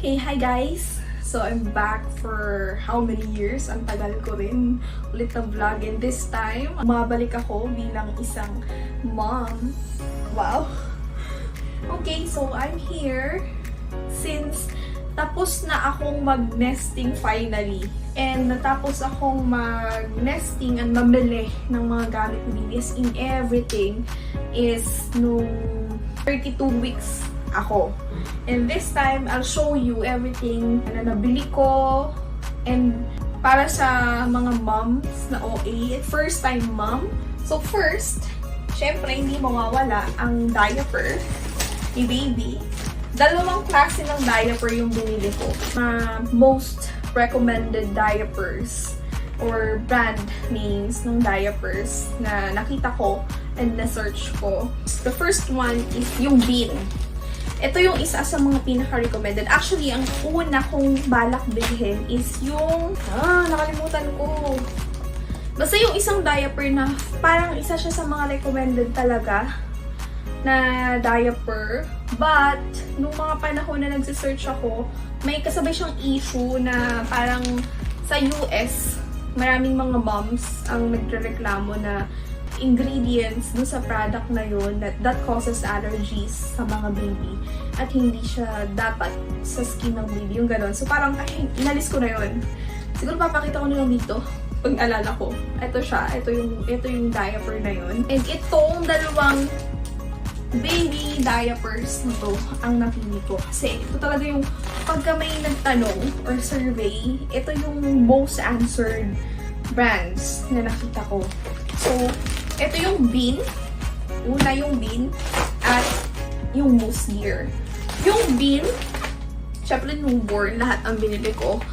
Okay, hi guys! So, I'm back for how many years? Ang tagal ko rin ulit na vlog. And this time, mabalik ako bilang isang mom. Wow! Okay, so I'm here since tapos na akong mag-nesting finally. And natapos akong mag-nesting and mamili ng mga gamit ni baby. As in everything is nung 32 weeks ako. And this time, I'll show you everything na nabili ko. And para sa mga moms na OA, first time mom. So first, syempre hindi mawawala ang diaper ni baby. Dalawang klase ng diaper yung binili ko. Most recommended diapers or brand names ng diapers na nakita ko and na-search ko. The first one is yung Bean. Ito yung isa sa mga pinaka-recommended. Actually, ang una kong balak bilhin is yung... nakalimutan ko. Basta yung isang diaper na parang isa siya sa mga recommended talaga na diaper. But, nung mga panahon na nagsisearch ako, may kasabay siyang issue na parang sa US, maraming mga moms ang nagrereklamo na ingredients dun sa product na yun that causes allergies sa mga baby at hindi siya dapat sa skin ng baby, yung gano'n. So parang inalis ko na yun. Siguro papakita ko na lang dito pag alala ko. Ito siya, ito yung diaper na yun. And itong dalawang baby diapers na to ang napili ko. Kasi ito talaga yung pagka may nagtanong or survey, ito yung most answered brands na nakita ko. So, ito yung Bean. Una yung Bean at yung Moose Gear. Yung Bean, syempre newborn, lahat ang binili ko.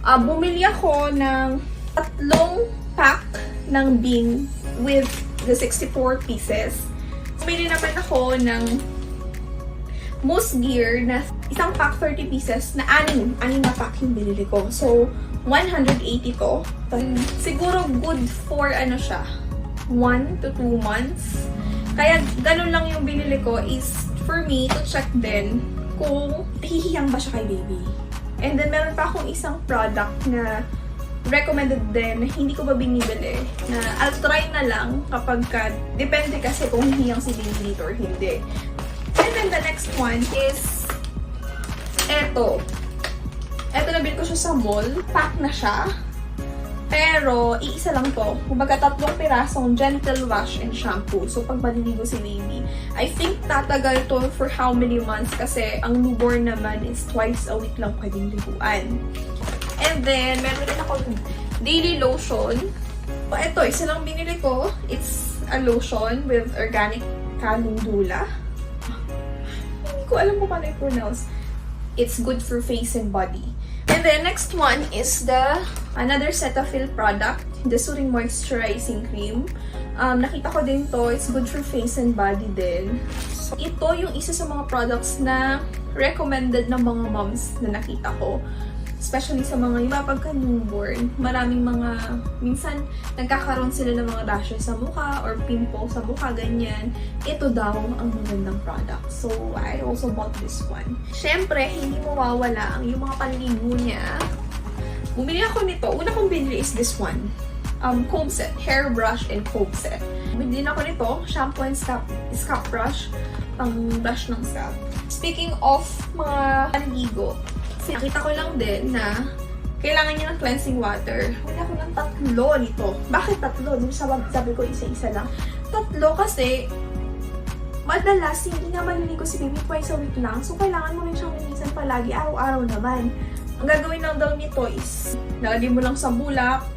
Bumili ako ng 3 pack ng Bean with the 64 pieces. Bumili naman ako ng Moose Gear na isang pack 30 pieces na 6 na pack yung binili ko. So, 180 to. Siguro good for ano siya, 1 to 2 months. Kaya ganun lang yung binili ko is for me to check din kung hihiyang ba siya kay baby. And then meron pa akong isang product na recommended din na hindi ko ba binibili. Na I'll try na lang kapag depende kasi kung hihiyang si baby dito or hindi. And then the next one is eto. Eto, nabili ko siya sa mall. Pack na siya. Pero, iisa lang to. Kumbaga, 3 pirasong gentle wash and shampoo. So, pag maliligo si baby, I think tatagal to for how many months kasi ang newborn naman is twice a week lang pwedeng liguan. And then, meron din ako daily lotion. Ito, isa lang binili ko. It's a lotion with organic calendula. Hindi ko alam kung paano i-pronounce. It's good for face and body. And then, next one is another Cetaphil product, the Soothing Moisturizing Cream. Nakita ko din to, it's good for face and body din. So, ito yung isa sa mga products na recommended ng mga moms na nakita ko. Especially sa mga iba pagka newborn, maraming minsan nagkakaroon sila ng mga rashes sa mukha or pimple sa mukha, ganyan. Ito daw ang magandang product. So, I also bought this one. Syempre, hindi mawawala ang yung mga panligo niya. Bumili ako nito. Una kong binili is this one. Comb set. Hair brush and comb set. Bumili ako nito. Shampoo and scalp brush. Pang brush ng scalp. Speaking of mga panligo, nakita ko lang din na kailangan niya ng cleansing water. Wala ko ng 3 nito. Bakit 3? Doon sabi ko isa-isa lang. 3 kasi madalas hindi nga maliligo si baby twice a week lang. So, kailangan mo rin siyang linisan palagi. Araw-araw naman. Ang gagawin lang daw nito is lalagay mo lang sa bulak,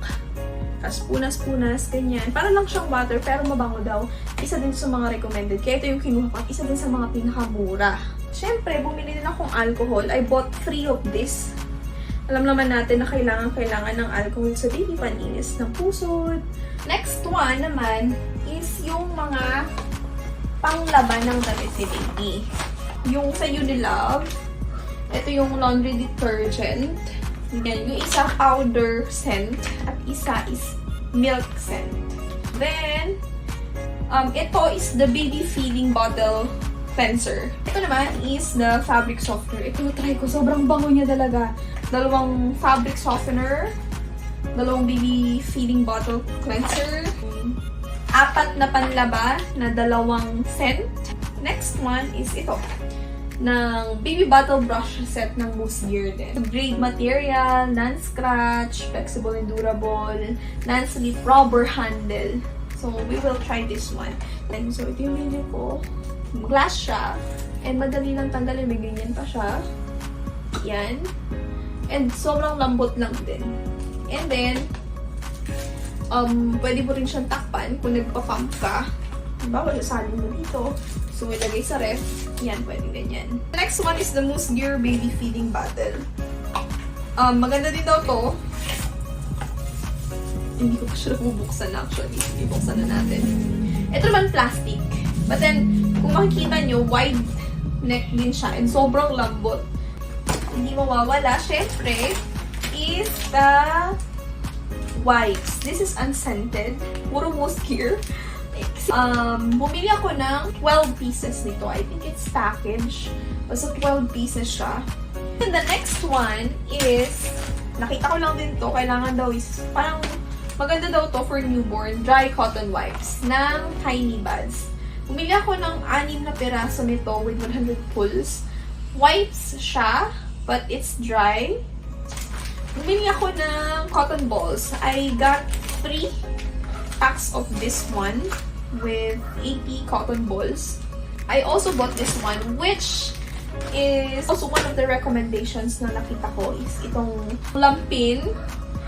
tapos punas-punas, ganyan. Para lang siyang water, pero mabango daw. Isa din sa mga recommended. Kaya ito yung kinuha ko. Isa din sa mga pinakamura. Siyempre, bumili din akong alcohol. I bought 3 of this. Alam naman natin na kailangan ng alcohol sa baby, paninis ng pusod. Next one naman is yung mga panglaban ng damit ni baby. Yung sa Unilove, ito yung laundry detergent. Yan, yung isa powder scent at isa is milk scent. Then, ito is the baby feeding bottle cleanser. Ito naman is the fabric softener. Ito try ko. Sobrang bango niya talaga. Dalawang fabric softener. Dalawang baby feeding bottle cleanser. 4 na panlaba na dalawang scent. Next one is ito. Ng baby bottle brush set ng Mousse Gear din. Grade material, non-scratch, flexible and durable, non-slip rubber handle. So, we will try this one. And so, ito yung mili ko. Glass siya. And madali lang tanggalin. May ganyan pa siya. Yan. And sobrang lambot lang din. And then, pwede mo rin siyang takpan kung nagpa-pump ka. Diba? Wala salin mo dito. So, ilagay sa ref. Yan, pwede ganyan. The next one is the Mousse Gear Baby Feeding Bottle. Maganda din daw to. Hindi ko pa siya bubuksan actually. Hindi buksan na natin. Ito naman plastic. But then, kung makikita nyo, wide neck din siya. And sobrang lambot. Hindi mawawala, syempre, is the wipes. This is unscented. Puro Mousse Gear. Bumili ako ng 12 pieces nito. I think it's packaged. So, 12 pieces siya. And the next one is, nakita ko lang din to, kailangan daw is, parang maganda daw to for newborn, dry cotton wipes ng Tiny Buds. Bumili ako ng 6 na piraso nito with 100 pulls. Wipes siya, but it's dry. Bumili ako ng cotton balls. I got 3 packs of this one with 80 cotton balls. I also bought this one, which is also one of the recommendations na nakita ko is itong lampin.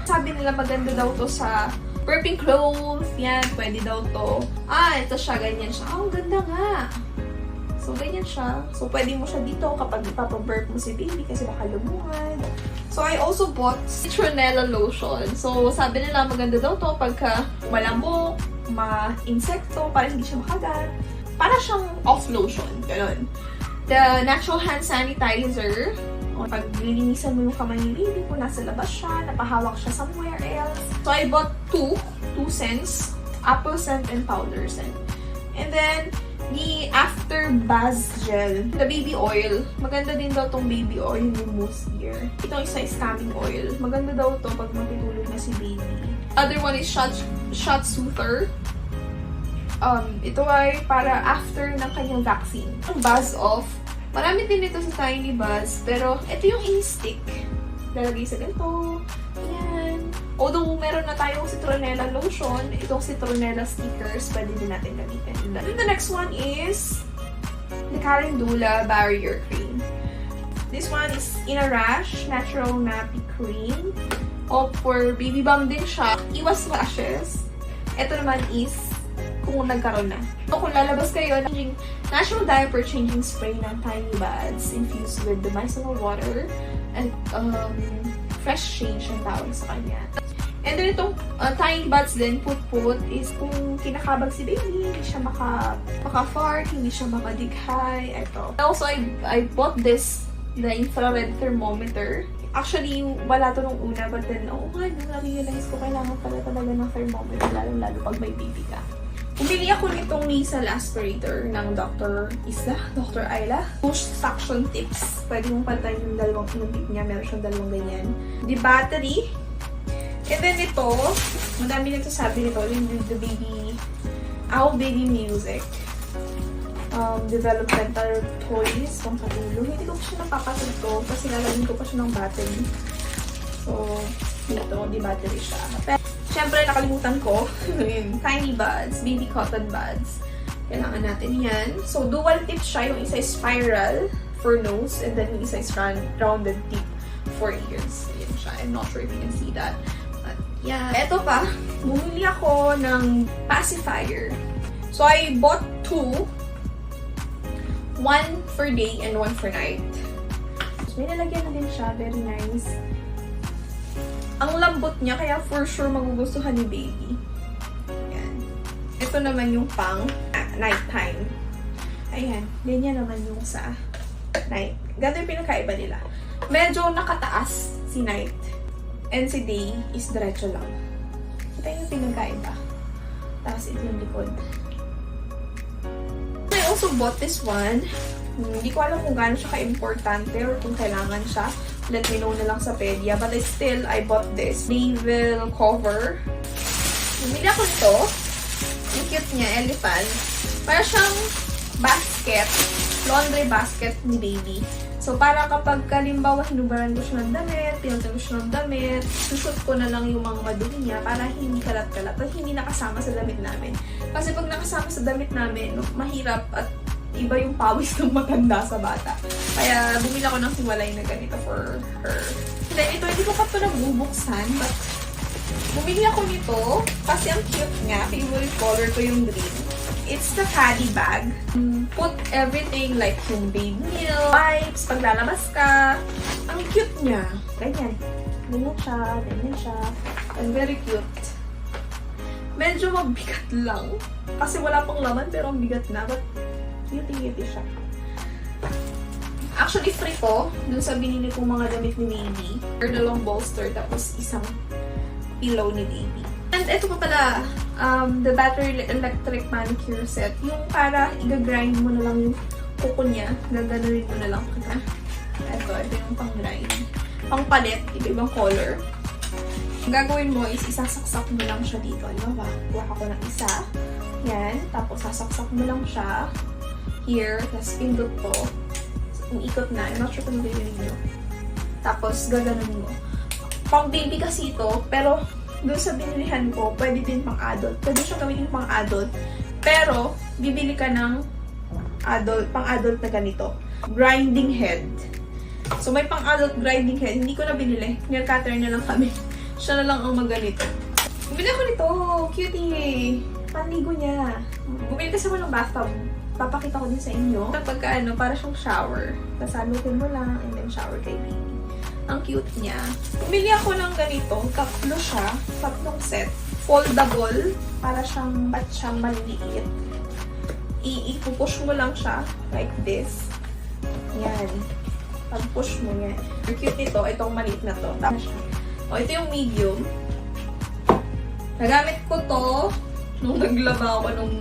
Sabi nila maganda daw to sa burping clothes. Yan, pwede daw to. Ito siya, ganyan siya. Ganda nga. So, ganyan siya. So, pwede mo siya dito kapag ipapaburp mo si baby kasi baka lumuhan. So, I also bought citronella lotion. So, sabi nila maganda daw to pagka malambok, ma-insekto, para hindi siya makagat. Para siyang off lotion. Ganun. The natural hand sanitizer. Pag lilinisan mo yung kamay ni baby, kung nasa labas siya, napahawak siya somewhere else. So, I bought 2 scents. Apple scent and powder scent. And then, the After Buzz Gel. The baby oil. Maganda din daw tong baby oil yung Mousse Gear. Itong isa is calming oil. Maganda daw to pag matutulog na si baby. Other one is Shot Soother. Ito ay para after ng kanyang vaccine. Ang Buzz Off. Marami din ito sa Tiny Buzz. Pero ito yung in-stick. Lalagay sa ganito. Ayan. Although meron na tayong citronella lotion, itong citronella stickers, pwede din natin gamitin. And the next one is the Calendula Barrier Cream. This one is In a Rash Natural Nappy Cream. For baby bump din siya. Iwas rashes. Ito naman is kung nagkaroon na. So, kung lalabas kayo, natural diaper changing spray ng Tiny Buds infused with the micellar water and fresh change ang tawag sa kanya. And then itong Tiny Buds din, put is kung kinakabag si baby, hindi siya maka-fart, hindi siya makadighay. Ito. Also, I bought this, the infrared thermometer. Actually, wala to nung una, but then, nung na-realize ko, kailangan pala talaga ng thermometer, lalo pag may baby ka. Bumili ako nitong nasal aspirator ng Dr. Ayla. Push suction tips. Pwede mong pantay yung dalawang tip niya. Meron siyang dalawang ganyan. The battery. And then ito, madami nagsasabi nito, yung the baby, Our Baby Music. Developmental toys, pang patulog. Hindi ko pa siya napapasag to kasi lalagyan ko pa siya ng battery. So, dito, di battery siya. Pero, syempre, nakalimutan ko. Tiny Buds, Baby Cotton Buds. Kailangan natin yan. So, dual tip siya. Yung isa is spiral for nose and then yung isa is rounded tip for ears. Yan siya. I'm not sure if you can see that. But, yeah. Ito pa, bumili ako ng pacifier. So, I bought 2. 1 for day and 1 for night. So, may nalagyan na din siya. Very nice. Ang lambot niya, kaya for sure magugustuhan ni baby. Ayan. Ito naman yung pang nighttime. Ayan. Ganyan naman yung sa night. Ganito yung pinakaiba nila. Medyo nakataas si night. And si day is diretso lang. Ito yung pinakaiba. Tapos ito yung likod. I also bought this one. Hindi ko alam kung gaano siya ka-importante or kung kailangan siya. Let me know na lang sa Pedia. But I bought this navel cover. Bumili ako nito. Ang cute niya, elephant. Para siyang basket, laundry basket ni baby. So, para kapag kalimbawa hinubaran ko siya ng damit, pinuntan ko siya ng damit, sushoot ko na lang yung mga madumi niya para hindi kalat-kalat at hindi nakasama sa damit namin. Kasi pag nakasama sa damit namin, mahirap at iba yung pawis ng matanda sa bata. Kaya bumili ako ng hiwalay na ganito for her. Then ito, hindi ko pa ito nabubuksan, but bumili ako nito kasi ang cute nga. Favorite color ko yung green. It's the caddy bag. Put everything like yung baby meal, wipes, paglalabas ka. Ang cute niya. Ganyan. Ganyan siya, ganyan siya. And very cute. Medyo mabigat lang. Kasi wala pang laman pero ang bigat na. But cute-cute siya. Actually, free to. Dun sa binili kong mga damit ni baby. Dalawang bolster tapos isang pillow ni baby. And ito pa pala, the battery electric manicure set. Yung para i-grind mo na lang yung kuko niya. Gaganunin mo na lang. Ito yung pang-grind. Pang-palit, iba-ibang color. Ang gagawin mo is isasaksak mo lang siya dito. Ano ba? Kuha ko ng isa. Yan. Tapos sasaksak mo lang siya. Here. Tapos pindot to. Yung ikot na. I'm not sure kung narinig nyo. Tapos gaganunin mo. Pang-baby kasi ito. Pero doon sa binilihan ko, pwede din pang-adult. Pwede siyang gamitin pang-adult. Pero, bibili ka ng pang-adult na ganito. Grinding head. So, may pang-adult grinding head. Hindi ko na binili. Nail cutter na lang kami. Siya na lang ang maganito. Bumili ako nito. Cutie. Panligo niya. Bumili kasi ako ng bathtub. Papakita ko din sa inyo. Kapag para siyang shower. Kasalutin mo lang and then shower kay baby. Ang cute niya. Bumili ako ng ganito. Tatlo siya. Tatlong set. Foldable. Para siyang maliliit. I-push mo lang siya. Like this. Yan. Pag-push mo yan. Ang cute nito. Itong maliit na to. Tapos siya. O, ito yung medium. Nagamit ko to nung naglaba ako nung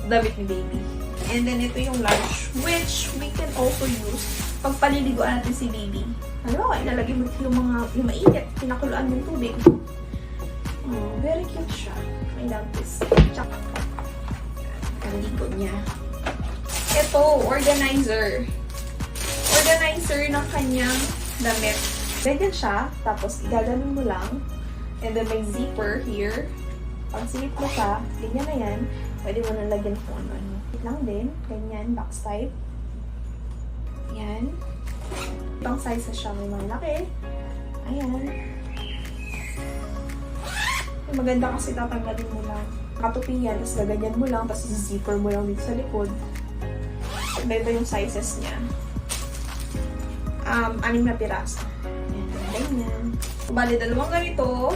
damit ni baby. And then, ito yung large. Which we can also use pag paliliguan natin si baby. Ano, ilalagay mo yung mainit, pinakuluan ng tubig. Oh, very cute siya. I love this. Tsaka, ang ligo niya. Ito, organizer. Organizer ng kanyang damit. Ganyan siya, tapos igaganon mo lang. And then may zipper here. Pag silip mo siya, ganyan na yan. Pwede mo na lagyan kung ano-ano. Lang din, ganyan, box type. Yan. Ibang size na siya. May mga laki. Ayan. Maganda kasi tatanggalin mo lang. Katupi yan. Tapos gaganyan mo lang. Tapos zipper mo lang dito sa likod. Iba yung sizes niya. 6 na piraso. Ayan. Ganyan. Bali, dalawang ganito.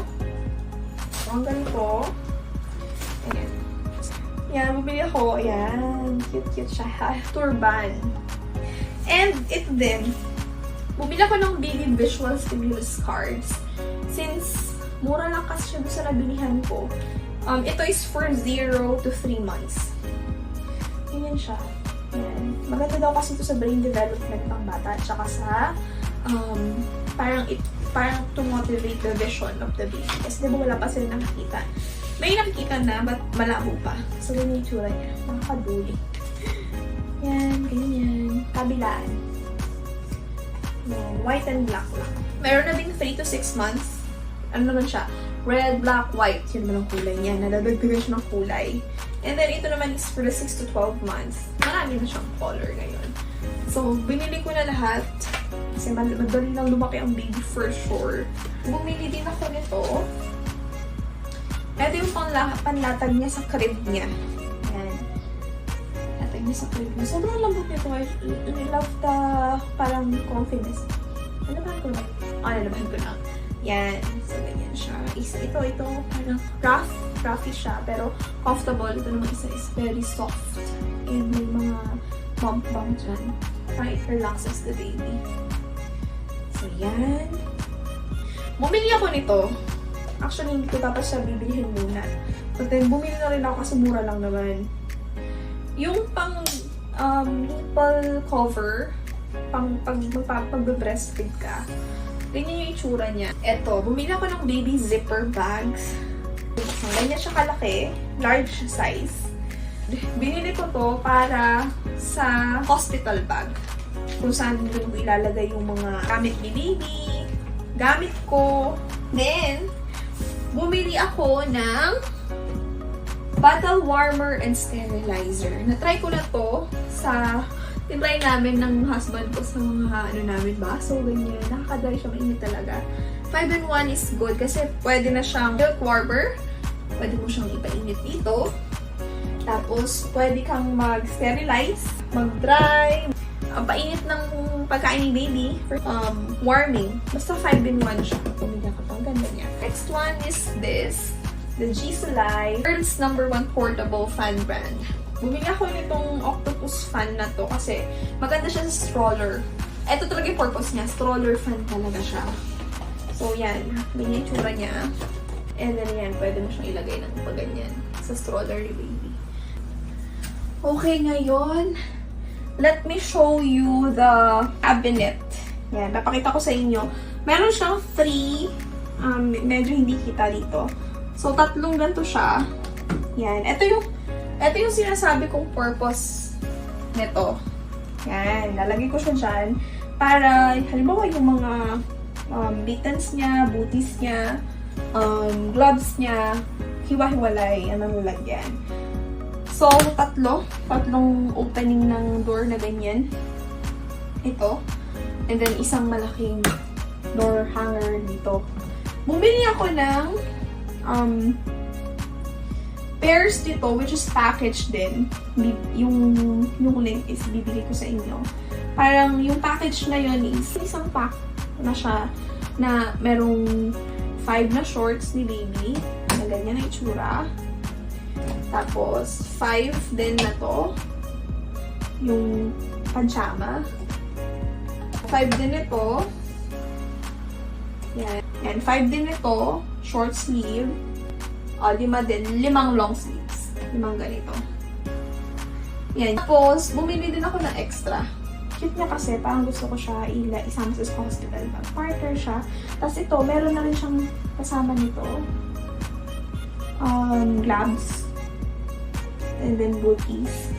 Ayan. Yan. Bumili ako. Ayan. Cute siya. Turban. And ito din, bumili ako ng baby visual stimulus cards. Since mura lang kasi siya doon sa nabilihan ko. Ito is for 0 to 3 months. Ganyan siya. Yan. Maganda daw kasi ito sa brain development ng bata. At saka sa, parang to motivate the vision of the baby. Kasi diba wala pa sila nakikita. May nakikita na, but malabo pa. So, ganyan yung tsura niya. Nakakaduli. Yan, ganyan. Kabilaan. Yan, white and black lang. Meron na din 3 to 6 months. Ano naman siya? Red, black, white. Yun naman ang kulay niya. Nadadagdagan siya ng kulay. And then, ito naman is for the 6 to 12 months. Marami na siyang color ngayon. So, binili ko na lahat. Kasi madali lang lumaki ang baby for sure. Bumili din ako nito. Ito yung panlatag niya sa crib niya. Sa crib niya. Sobrang lambot nito. I love the parang confidence. Nalabahan ko na. Nalabahan ko na. Yan. So, ganyan siya. Ito, parang roughy siya. Pero comfortable. Ito naman isa is very soft. And may mga bump dyan. Parang it relaxes the baby. So, yan. Bumili ako nito. Actually, hindi ko tapos siya bibilihin muna. But then, bumili na rin ako kasi mura lang naman. Yung pang nipple cover, pag-breastfeed ka, ganyan yung itsura niya. Eto, bumili ako ng baby zipper bags. Ganyan siya kalaki, large size. Binili ko to para sa hospital bag. Kung saan ko ilalagay yung mga gamit ni baby, gamit ko. Then, bumili ako ng bottle warmer and sterilizer. Na-try ko na to sa tinry namin ng husband ko sa mga namin ba? So, ganyan. Nakakadry siya, mainit talaga. 5-in-1 is good kasi pwede na siyang milk warmer. Pwede mo siyang ipainit dito. Tapos, pwede kang mag-sterilize, mag-dry, painit ng pagkain ni baby, warming. Basta 5-in-1 siya. Pumili ako pang ganda niya. Next one is this. The Gisulai World's #1 portable fan brand. Bumili ako nitong octopus fan na to kasi maganda siya sa stroller. Ito talaga yung purpose niya. Stroller fan talaga siya. So, yan. Ganyan yung tsura niya. And then, yan. Pwede mo siyang ilagay ng paganyan sa stroller ni baby. Okay, ngayon, let me show you the cabinet. Yan. Papakita ko sa inyo. Meron siyang free. Medyo hindi kita dito. So, 3 ganito siya. Yan. Ito yung sinasabi kong purpose nito. Yan. Lalagay ko siya dyan. Para, halimbawa yung mga mittens niya, booties niya, gloves niya, hiwa-hiwalay, anong lalagyan. So, 3 opening ng door na ganyan. Ito. And then, isang malaking door hanger dito. Bumili ako ng pairs dito, which is packaged din. Yung link is bibili ko sa inyo. Parang yung package na yun is isang pack na siya na merong 5 na shorts ni baby. Na ganyan na itsura. Tapos, 5 din na to. Yung pajama. 5 din ito. Yan. Yan. 5 din ito. Short sleeve. 5 din. 5 long sleeves. 5 ganito. Yan. Tapos, bumili din ako ng extra. Cute niya kasi. Parang gusto ko siya isama sa hospital bag. Partner siya. Tapos ito, meron na rin siyang kasama nito. Gloves. And then, booties.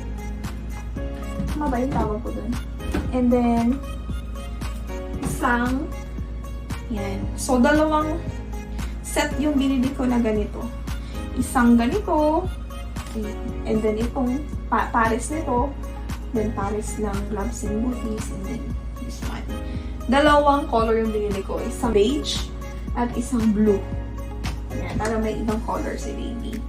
Tama ba yung tawag ko dun? And then, isang, yan. So, 2 set yung binili ko na ganito. Isang ganito, and then itong pares nito, then pares ng gloves and booties, and then this one. 2 color yung binili ko. Isang beige at isang blue. Yan, para may ibang color si baby.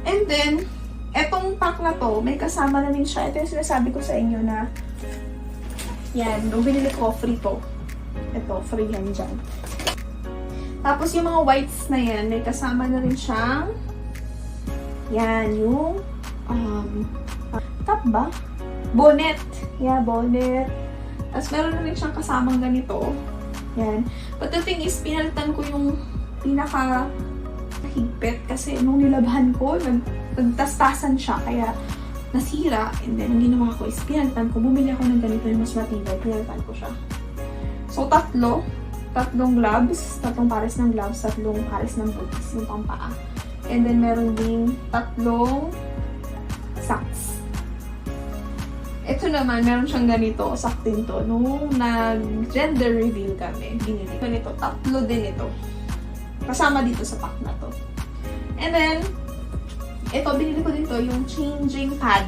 And then, etong pack na to, may kasama na rin siya. Ito yung sinasabi ko sa inyo na, yan, nung binili ko, free to. Ito, free yan dyan. Tapos yung mga whites na yan, may kasama na rin siyang, yan, yung, top ba? Bonnet. Yeah, bonnet. Tapos meron na rin siyang kasamang ganito. Yan. But the thing is, pinalitan ko yung pinaka higpit kasi nung nilabhan ko, nagtastasan siya, kaya nasira. And then, ang ginawa ko is pinalitan ko. Bumili ako ng ganito yung mas matibay. Pinalitan ko siya. So, 3 gloves, 3 pares ng gloves, 3 pares ng booties, yung pampaa. And then, meron ding 3 socks. Ito naman, meron siyang ganito, saktin to. Nung nag-gender reveal kami, binili ko nito. 3 din ito. Kasama dito sa pack na to. And then, ito, binili ko dito yung changing pad.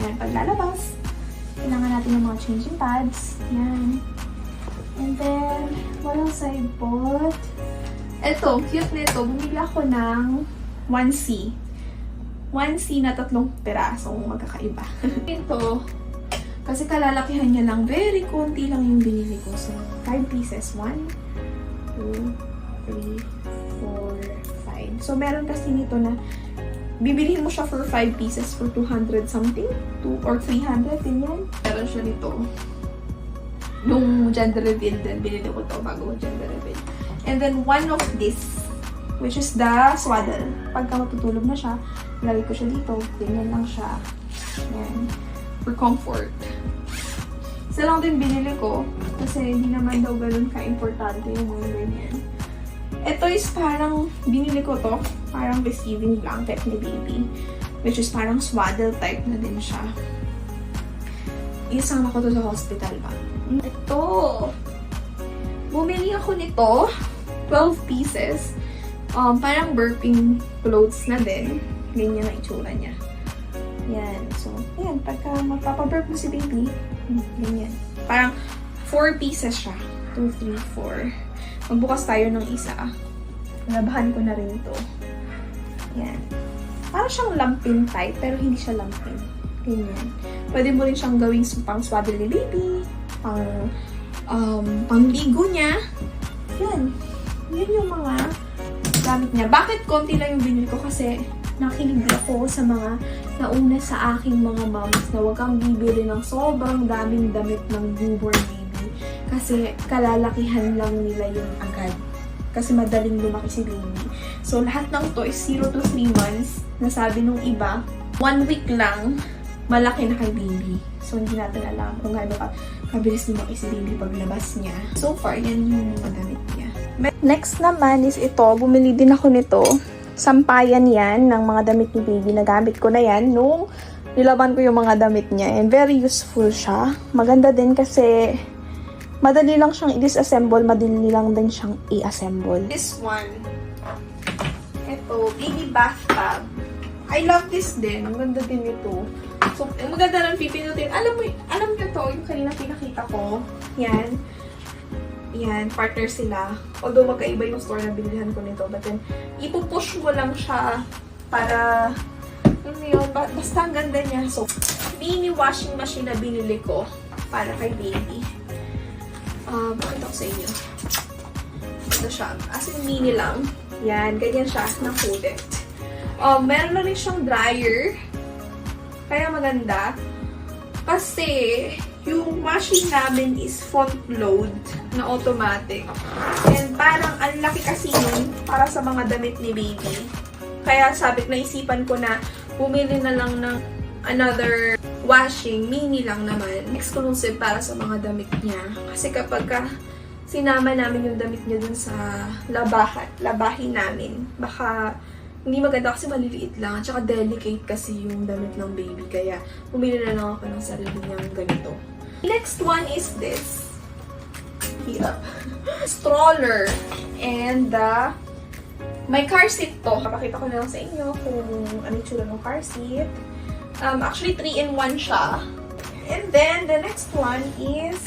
Yan, paglalabas. Kailangan natin ng mga changing pads. Yan. And then, what else I bought? Ito, cute nito. Bumili ako ng 1C. 1C na 3 pirasong magkakaiba. Ito, kasi kalalakihan niya lang. Very konti lang yung binili ko. So, 5 pieces. 1, 2, 3, 4, 5. So, meron kasi nito na bibilihin mo siya for 5 pieces for 200 something. 2 or 300 din yan. Meron siya nito. Nung gender reveal din, binili ko to bago gender reveal. And then, one of this which is the swaddle. Pagka matutulog na siya, lagay ko siya dito. Ganyan lang siya. Yan. For comfort. Isa lang din binili ko kasi hindi naman daw ganun ka-importante yung mga ganyan. Ito is parang, binili ko to, parang receiving blanket ni baby. Which is parang swaddle type na din siya. Isama ko to sa hospital ba? Ito! Bumili ako nito. 12 pieces. Parang burping clothes na din. Ganyan ang itsura niya. Yan. So, yan. Pagka magpapaburp mo si baby, ganyan. Parang 4 pieces siya. 2, 3, 4. Magbukas tayo ng isa. Labahan ko na rin ito. Yan. Parang siyang lampin type, pero hindi siya lampin. Ganyan. Pwede mo rin siyang gawing pang swaddle ni baby, pangligo niya. Yan. Yun yung mga gamit niya. Bakit konti lang yung binili ko? Kasi nakinig ako sa mga nauna sa aking mga moms na huwag kang bibili ng sobrang daming damit ng newborn baby. Kasi kalalakihan lang nila yung agad. Kasi madaling lumaki si baby. So, lahat ng to is 0 to 3 months. Nasabi nung iba, 1 week lang, malaki na kay baby. So, hindi natin alam kung gaano kabilis lumaki si baby paglabas niya. So far, yan yung mga damit niya. Next naman is ito. Bumili din ako nito. Sampayan yan ng mga damit ni baby. Nagamit ko na yan nung nilaban ko yung mga damit niya. And very useful siya. Maganda din kasi madali lang siyang i-disassemble. Madali lang din siyang i-assemble. This one. Ito. Baby bathtub. I love this din. Ang ganda din ito. So, maganda lang pipinutin. Alam niyo to, yung kanina pinakita ko. Yan. Yan, partner sila. Although magkaiba yung store na binilihan ko nito. But then, ipupush mo lang siya para, yun, basta ang ganda niya. So, mini washing machine na binili ko para kay baby. Bakit ako sa inyo? Ito siya. As in, mini lang. Yan, ganyan siya ng hooded. Meron na rin siyang dryer. Kaya maganda. Kasi, yung machine namin is front load na automatic. And parang ang laki kasi yun para sa mga damit ni baby. Kaya naisipan ko na bumili na lang ng another washing. Mini lang naman. Exclusive para sa mga damit niya. Kasi kapag sinama namin yung damit niya dun sa labahin namin, baka hindi maganda kasi maliliit lang. At saka delicate kasi yung damit ng baby. Kaya bumili na lang ako ng sarili niyang ganito. Next one is this. Hirap. Stroller. And may car seat to. Kapakita ko na lang sa inyo kung ano yung tsura ng car seat. Actually, 3-in-1 siya. And then, the next one is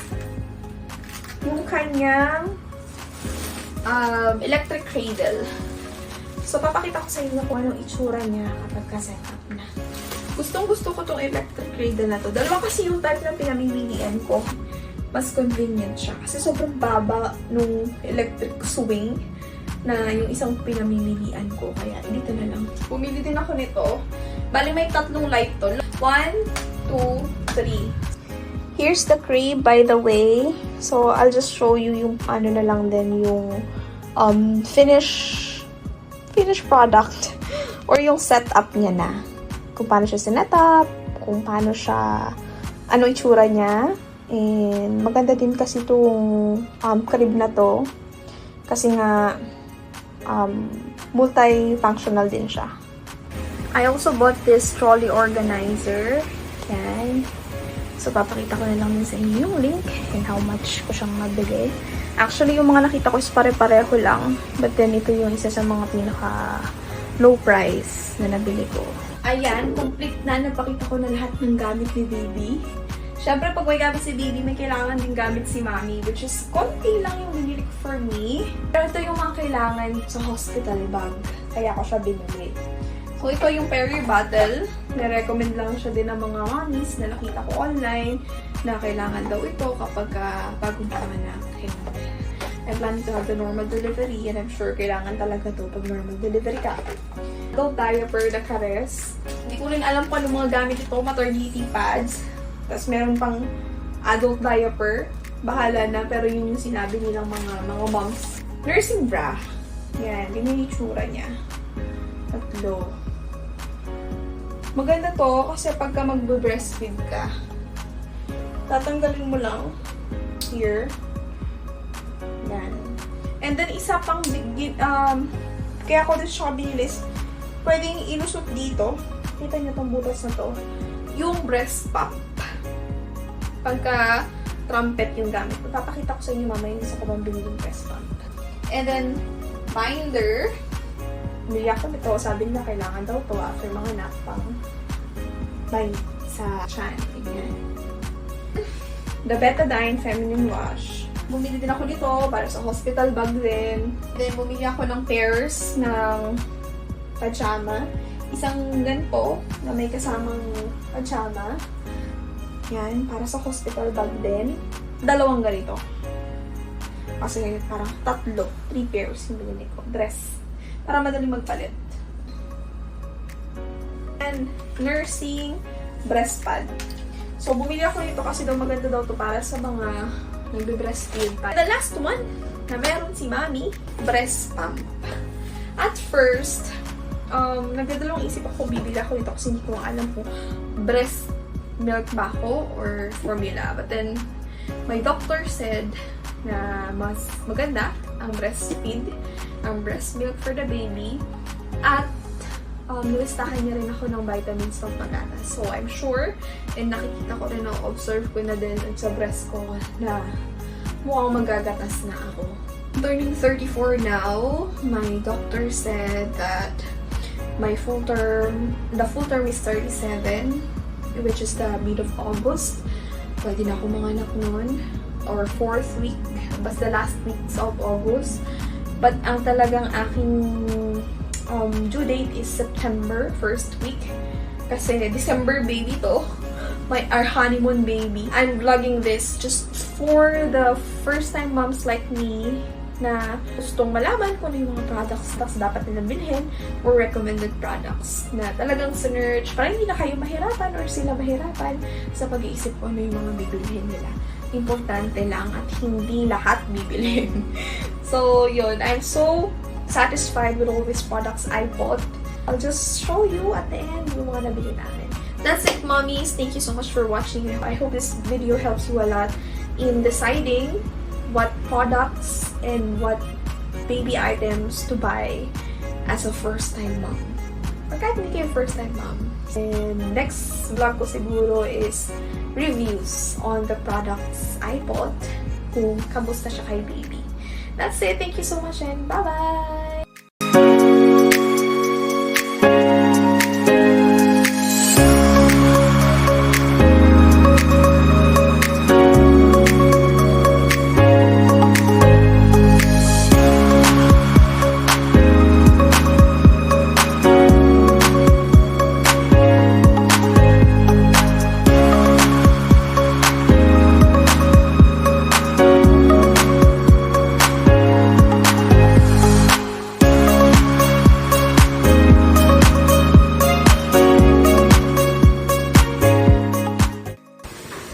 yung kanyang electric cradle. So, papakita ko sa inyo kung anong itsura niya kapag ka-set up na. Gustong-gusto ko tong electric cradle na to. Dalawa kasi yung type na pinamimilian ko. Mas convenient siya. Kasi sobrang baba nung electric swing na yung isang pinamimilian ko. Kaya, dito na lang. Bumili din ako nito. Bali, may 3 light to. 1, 2, 3. Here's the crib, by the way. So, I'll just show you yung ano na lang din yung finished product or yung setup niya na. Kung paano siya sinet-up, kung paano siya, ano itsura niya. And maganda din kasi itong crib na to. Kasi nga, multi-functional din siya. I also bought this trolley organizer. Yan. So, papakita ko na lang din sa inyo yung link and how much ko siyang nabili. Actually, yung mga nakita ko is pare-pareho lang. But then, ito yung isa sa mga pinaka low price na nabili ko. Ayan, complete na. Napakita ko na lahat ng gamit ni baby. Siyempre, pag may gamit si baby, may kailangan din gamit si mommy. Which is, konti lang yung binili ko for me. Pero ito yung mga kailangan sa hospital bag. Kaya ko siya binili. So, ito yung Perrier bottle. Na-recommend lang siya din ng mga mommies na nakita ko online na kailangan daw ito kapag bagong panganak. I plan to have the normal delivery and I'm sure kailangan talaga to pag normal delivery ka. Adult diaper na Kares. Hindi ko rin alam kung ano mga gamit ito. Maternity pads. Tapos meron pang adult diaper. Bahala na, pero yun yung sinabi nilang mga moms. Nursing bra. Yan, ganyan yung itsura niya. 3. Maganda to kasi pagka magbe-breastfeed ka, tatanggalin mo lang here. Yan. And then, isa pang kaya ako din siya binilis, pwedeng ilusot dito. Kita niyo tong butas na to. Yung breast pump. Pagka trumpet yung gamit ko. Papakita ko sa inyo mamaya yung isa ko bang binili yung breast pump. And then, binder. Bili ako nito. Sabi nila kailangan daw to after mga nap pang bind sa chan. Ganyan. The Betadine Feminine Wash. Bumili din ako nito para sa hospital bag din. Then, bumili ako ng pairs ng pajama. Isang ganito na may kasamang pajama. Yan, para sa hospital bag din. 2 ganito. Kasi parang 3 pairs yung binili ko. Dress. Para madaling magpalit. And nursing breast pad. So, bumili ako nito kasi daw maganda daw to para sa mga nagbe-breastfeed pa. The last one na meron si Mami, breast pump. At first, nagdadalawang isip ako bibili ako nito kasi hindi ko alam kung breast milk ba ako or formula. But then, my doctor said na mas maganda ang breastfeed, ang breast milk for the baby. At nilistahan niya rin ako ng vitamins ng pag-atas. So, I'm sure, and nakikita ko rin, observe ko na din sa breast ko na mukhang magagatas na ako. Turning 34 now, my doctor said that the full term is 37, which is the mid of August. Pwede na ako manganak noon. Or 4th week, basta last weeks of August. But ang talagang aking due date is September 1st week. Kasi December baby to. Our honeymoon baby. I'm vlogging this just for the first time moms like me na gustong malaman kung ano yung mga products na dapat nilang bilhin or recommended products na talagang sinerch para hindi na kayo mahirapan or sila mahirapan sa pag-iisip kung ano yung mga bibilihin nila. Importante lang at hindi lahat bibilhin. So, yun. I'm so satisfied with all these products I bought. I'll just show you at the end yung mga nabili namin. That's it, mommies. Thank you so much for watching. I hope this video helps you a lot in deciding what products and what baby items to buy as a first-time mom. Or kahit hindi kayo first-time mom. And next vlog ko siguro is reviews on the products I bought kung kamusta siya kay baby. That's it. Thank you so much and bye-bye!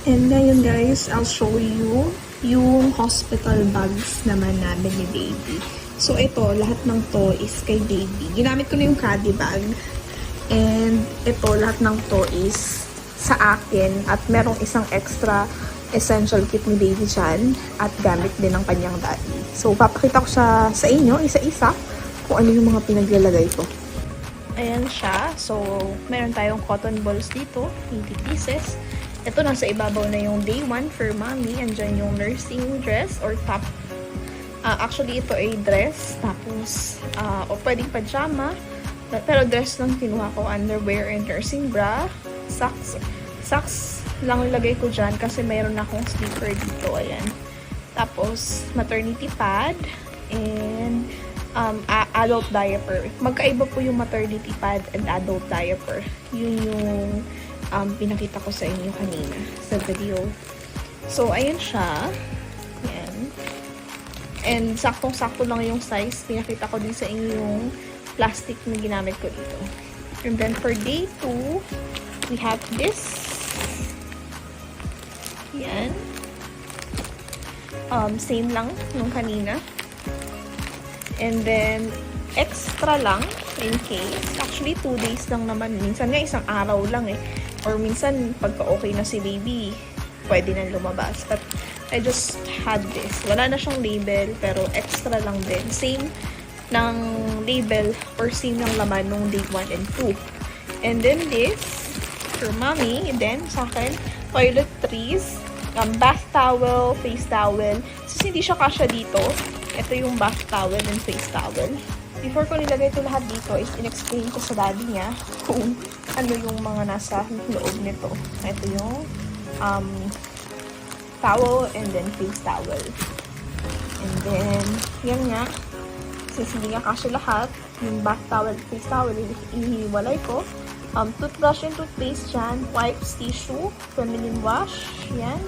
And ngayon guys, I'll show you yung hospital bags naman namin ni baby. So ito, lahat ng to is kay baby. Ginamit ko na yung caddy bag. And ito, lahat ng to is sa akin. At merong isang extra essential kit ni baby dyan. At gamit din ng kanyang daddy. So papakita ko siya sa inyo, isa-isa, kung ano yung mga pinaglalagay ko. Ayan siya. So, meron tayong cotton balls dito, 80 pieces. Ito, nasa ibabaw na yung day 1 for mommy. Andyan yung nursing dress or top. Actually, ito ay dress. Tapos, o pwedeng pajama. Pero dress lang kinuha ko. Underwear and nursing bra. Socks. Socks lang ilagay ko dyan kasi mayroon akong slipper dito. Ayan. Tapos, maternity pad. And adult diaper. Magkaiba po yung maternity pad and adult diaper. Yun yung pinakita ko sa inyo kanina sa video. So, ayan siya. Ayan. And saktong-sakto lang yung size. Pinakita ko din sa inyo yung plastic na ginamit ko dito. And then, for day 2, we have this. Ayan. Same lang nung kanina. And then, extra lang in case. Actually, 2 days lang naman. Minsan nga, isang araw lang eh. Or minsan, pagka okay na si baby, pwede na lumabas. But, I just had this. Wala na siyang label, pero extra lang din. Same ng label or same ng laman nung day 1 and 2. And then this, for mommy, then sa akin, toiletries, bath towel, face towel. Since hindi siya kasya dito, ito yung bath towel and face towel. Before ko nilagay ito lahat dito, is in-explain ko sa daddy niya kung ano yung mga nasa loob nito. Ito yung towel and then face towel. And then, yan nga. Since hindi nga kasya lahat, yung bath towel, face towel, ihiwalay ko. Toothbrush and toothpaste yan. Wipes, tissue, feminine wash, yan.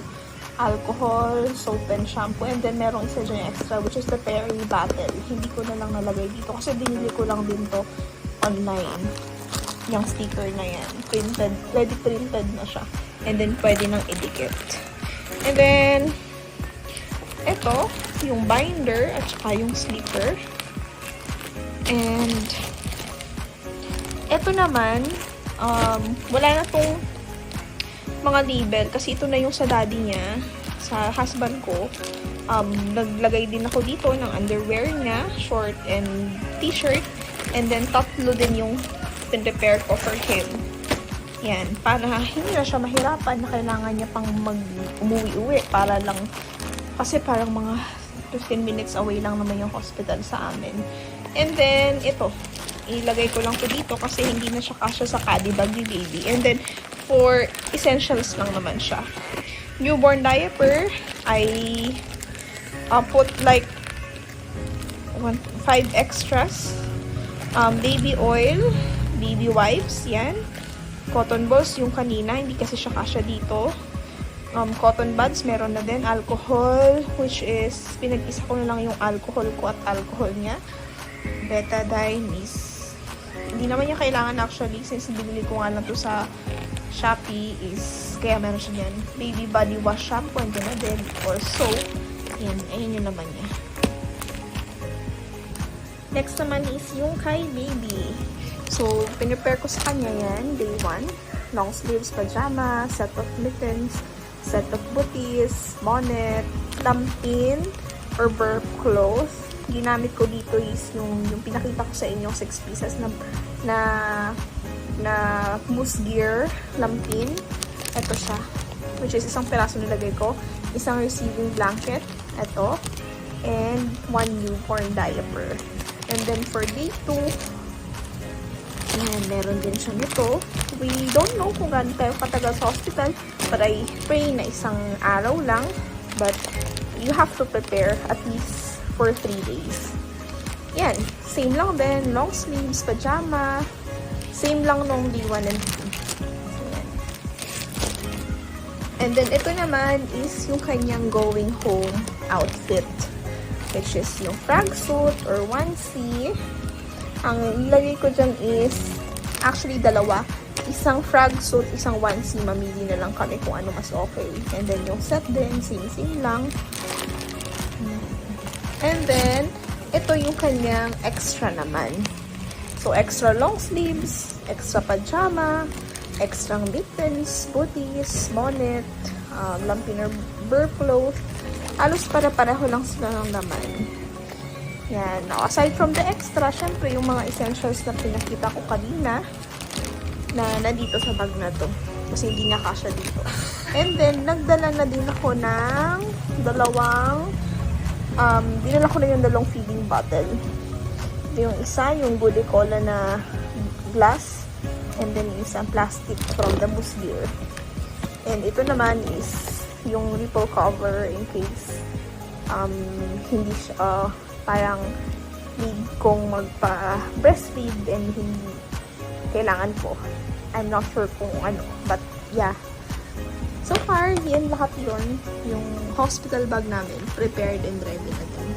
Alcohol, soap and shampoo. And then, merong isa dyan extra, which is the Perry bottle. Hindi ko na lang nalagay dito kasi binili ko lang din to online. Yung sticker na yan. Printed, ready printed na siya. And then, pwede nang idikit. And then, ito, yung binder at saka yung slipper. And, ito naman, wala na tong mga label kasi ito na yung sa daddy niya, sa husband ko. Naglagay din ako dito ng underwear niya, short and t-shirt. And then, tatlo din yung pin-prepare ko for him. Yan, para hindi na siya mahirapan na kailangan niya pang umuwi-uwi para lang, kasi parang mga 15 minutes away lang naman yung hospital sa amin. And then, ito, ilagay ko lang to dito kasi hindi na siya kasya sa caddy bag ni baby. And then, for essentials lang naman siya. Newborn diaper, I put like 5 extras. Baby oil, baby wipes, yan. Cotton balls, yung kanina, hindi kasi siya kasya dito. Cotton buds, meron na din. Alcohol, which is, pinag-isa ko na lang yung alcohol ko at alcohol niya. Betadine is, hindi naman niya kailangan actually, since binili ko nga lang to sa Shopee, is, kaya meron siya yan. Baby body wash shampoo, and na din, or soap. Yan, ayun yun naman niya. Next naman is yung kay baby. So, pinrepare ko sa kanya yan, day 1. Long sleeves, pajama, set of mittens, set of booties, bonnet, lampin, or burp clothes. Ginamit ko dito is yung pinakita ko sa inyo, 6 pieces na moose gear, lampin. Ito siya, which is isang peraso nilagay ko. Isang receiving blanket, ito. And 1 newborn diaper. And then for day 2, and meron din siya nito. We don't know kung gaano tayo katagal sa hospital, but I pray na isang araw lang. But you have to prepare at least for 3 days. Yan. Same lang din. Long sleeves, pajama. Same lang nung day 1 and 2. Yan. And then, ito naman is yung kanyang going home outfit. Which is yung frag suit or onesie. Ang ilagay ko dyan is, actually, dalawa. Isang frag suit, isang onesie. Mamili na lang kami kung ano mas okay. And then, yung set din, same lang. And then, ito yung kanyang extra naman. So, extra long sleeves, extra pajama, extra mittens, booties, bonnet, lampin or burp clothes. Halos para-pareho lang sila ng naman. Yan. Now, aside from the extra, syempre yung mga essentials na pinakita ko kanina na nandito sa bag na to. Kasi hindi na kasya dito. And then, nagdala na din ako ng dinala ko na yung dalawang feeding bottle. Yung isa, yung Goody Cola na glass. And then, yung isang plastic from the Moose Gear. And ito naman is yung nipple cover in case hindi siya parang need kong magpa-breastfeed and hindi kailangan ko. I'm not sure kung ano. But, yeah. So far, yan lahat yun. Yung hospital bag namin, prepared and ready na din.